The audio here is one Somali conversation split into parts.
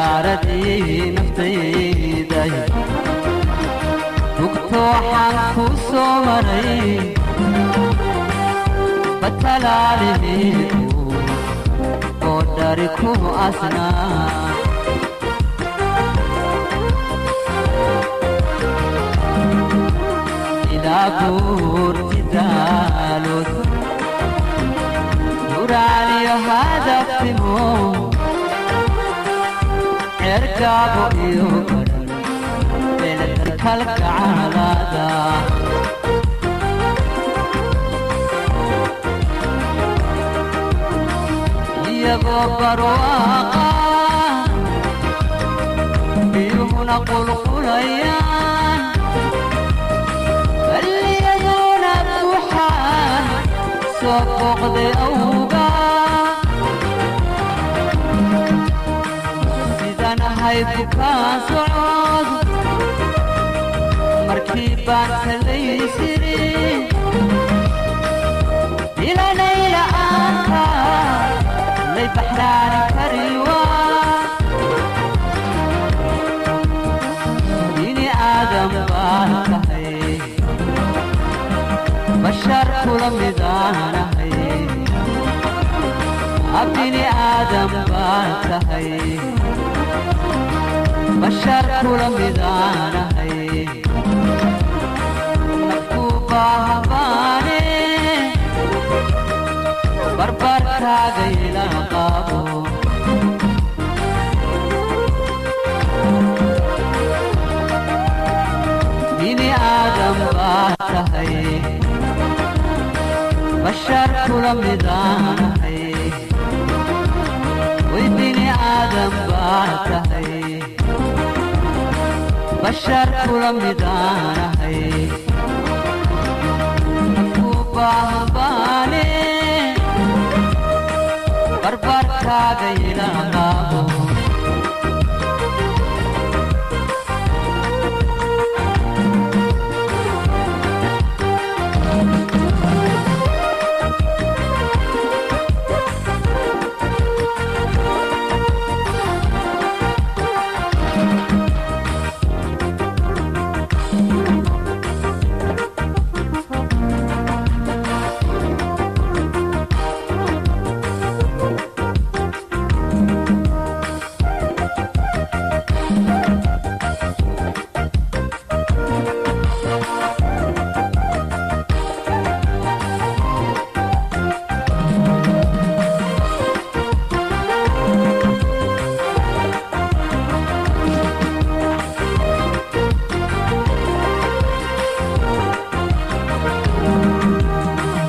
bishaaradii naftayday bugto waxaan ku soo maray batalaalihiidu oo dhari ku asnaa ilaa buurti daalod nuraaliyo hadafimo ergaabo iyo garan beeladarkalka caalada iyagoo barwaaqa biyuhuna qulqulayaan balliyaduna buuxaan soo booqday awga bukaan socod markii baan kalaysiri ilanay la'aanta lay baxraani kariwa bini aadam baan tahay bashar kula midaanahay bini aadam baan tahay bashar kula midaanahay nafku baahabaane barbarkaaga ila qaabo bini aadam baa tahay bashar kula midaanahay way bini aadam baa tahay bashar kula midaanahay nafku baahabaane barbarkaaga ila qaabo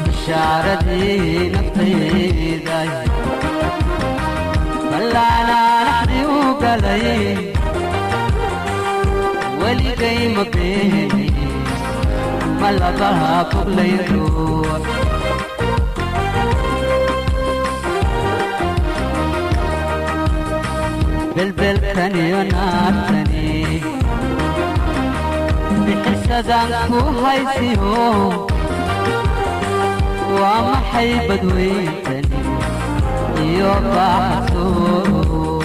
bishaaradii naftayday ballaanaa naxdi u galay weligay ma beeni ma labaha boglay ruux belbelkan iyo naartani bixisadaan ku haysiyo waa maxay badweyntani iyo baaxasoo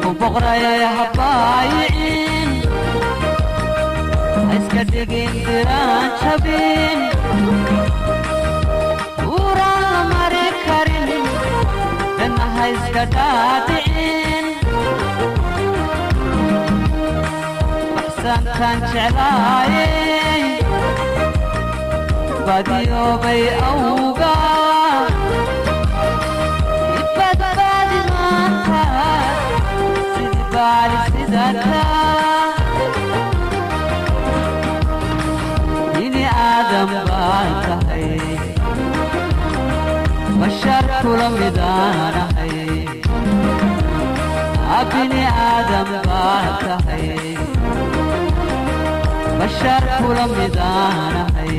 ku boqrayay habaayicin iska dhigin diraan jabin uraan la mari karin danaha iska dhaadhicin kan jeclaayay badiyoobay awga ibadbaadi maanta sidii baali sidata bini aadam baan tahay bashar kula midaanahay bini aadam baan tahay bashar kula midaanahay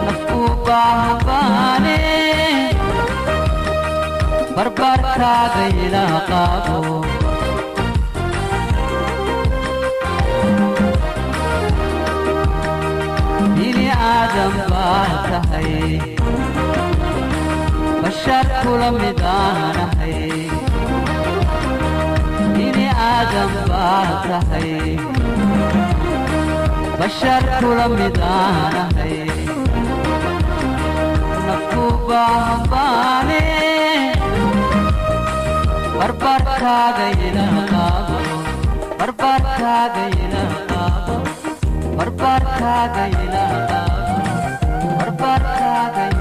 nafku baahabaane barbarkaaga ila qaabo bini aadam آدم باتهي بشر كل مدانهي بني آدم باتهي بشر كل مدانهي نكوبا هباني بربر كاغينا قابو بربر كاغينا قابو بربر كاغينا قابو بربر كاغينا